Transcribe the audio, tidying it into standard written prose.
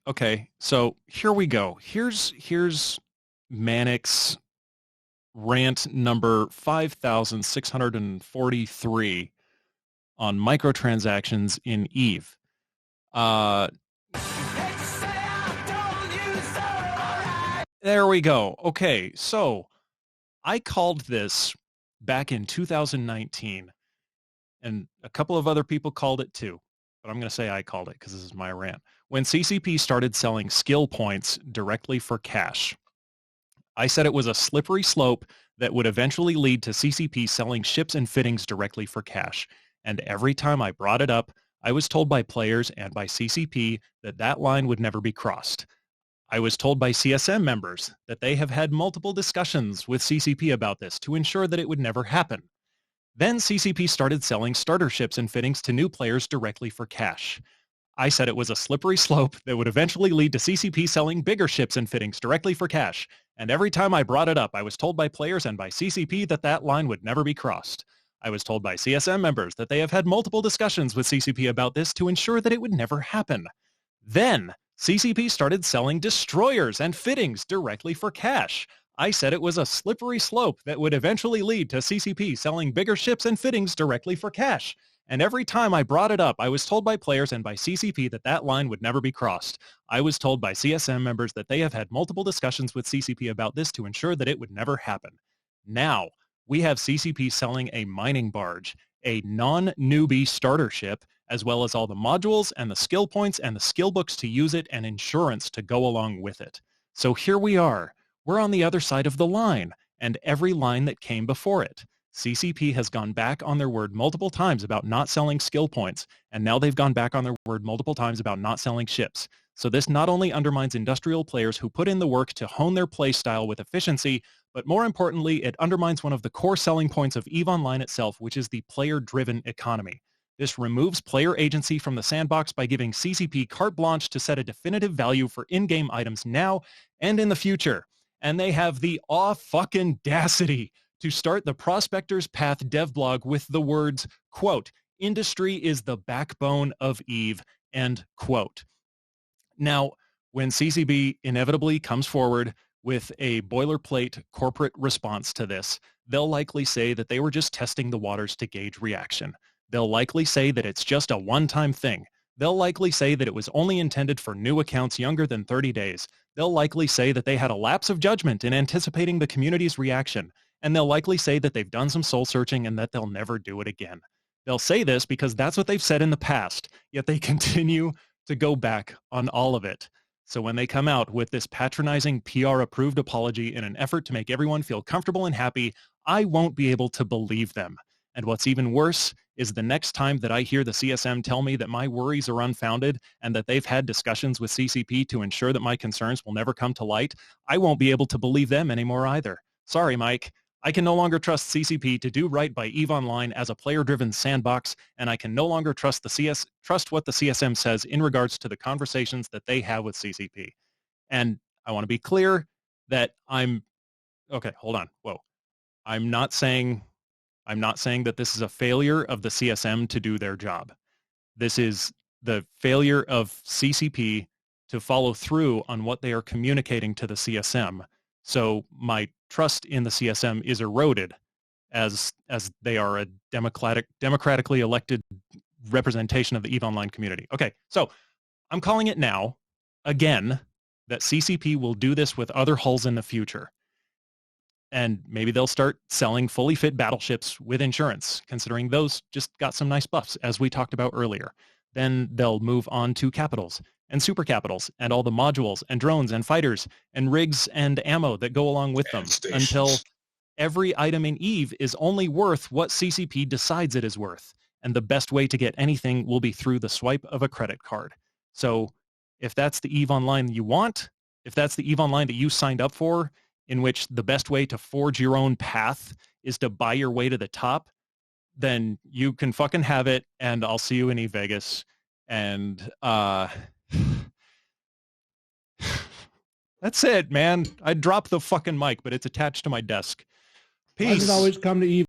Okay. So here we go. Here's Manic's rant number 5,643 on microtransactions in EvE. There we go. Okay, so I called this back in 2019, and a couple of other people called it too, but I'm going to say I called it because this is my rant. When CCP started selling skill points directly for cash, I said it was a slippery slope that would eventually lead to CCP selling ships and fittings directly for cash. And every time I brought it up, I was told by players and by CCP that that line would never be crossed. I was told by CSM members that they have had multiple discussions with CCP about this to ensure that it would never happen. Then CCP started selling starter ships and fittings to new players directly for cash. I said it was a slippery slope that would eventually lead to CCP selling bigger ships and fittings directly for cash. And every time I brought it up, I was told by players and by CCP that that line would never be crossed. I was told by CSM members that they have had multiple discussions with CCP about this to ensure that it would never happen. Then CCP started selling destroyers and fittings directly for cash. I said it was a slippery slope that would eventually lead to CCP selling bigger ships and fittings directly for cash. And every time I brought it up, I was told by players and by CCP that that line would never be crossed. I was told by CSM members that they have had multiple discussions with CCP about this to ensure that it would never happen. Now, we have CCP selling a mining barge, a non-newbie starter ship, as well as all the modules and the skill points and the skill books to use it and insurance to go along with it. So here we are. We're on the other side of the line, and every line that came before it. CCP has gone back on their word multiple times about not selling skill points, and now they've gone back on their word multiple times about not selling ships. So this not only undermines industrial players who put in the work to hone their play style with efficiency, but more importantly, it undermines one of the core selling points of EVE Online itself, which is the player-driven economy. This removes player agency from the sandbox by giving CCP carte blanche to set a definitive value for in-game items now and in the future. And they have the audacity to start the Prospector's Path dev blog with the words, quote, "Industry is the backbone of EVE," end quote. Now, when CCP inevitably comes forward with a boilerplate corporate response to this, they'll likely say that they were just testing the waters to gauge reaction. They'll likely say that it's just a one-time thing. They'll likely say that it was only intended for new accounts younger than 30 days. They'll likely say that they had a lapse of judgment in anticipating the community's reaction. And they'll likely say that they've done some soul searching and that they'll never do it again. They'll say this because that's what they've said in the past, yet they continue to go back on all of it. So when they come out with this patronizing PR-approved apology in an effort to make everyone feel comfortable and happy, I won't be able to believe them. And what's even worse is the next time that I hear the CSM tell me that my worries are unfounded and that they've had discussions with CCP to ensure that my concerns will never come to light, I won't be able to believe them anymore either. Sorry, Mike. I can no longer trust CCP to do right by EVE Online as a player-driven sandbox, and I can no longer trust what the CSM says in regards to the conversations that they have with CCP. And I want to be clear that okay, hold on. Whoa. I'm not saying that this is a failure of the CSM to do their job. This is the failure of CCP to follow through on what they are communicating to the CSM. So my trust in the CSM is eroded as they are a democratically elected representation of the EVE Online community. Okay, so I'm calling it now, again, that CCP will do this with other hulls in the future. And maybe they'll start selling fully fit battleships with insurance, considering those just got some nice buffs, as we talked about earlier. Then they'll move on to capitals and super capitals and all the modules and drones and fighters and rigs and ammo that go along with them until every item in EVE is only worth what CCP decides it is worth. And the best way to get anything will be through the swipe of a credit card. So if that's the EVE Online you want, if that's the EVE Online that you signed up for, in which the best way to forge your own path is to buy your way to the top, then you can fucking have it, and I'll see you in EVE Vegas. And that's it, man. I dropped the fucking mic, but it's attached to my desk. Peace. Why does it always come to EVE?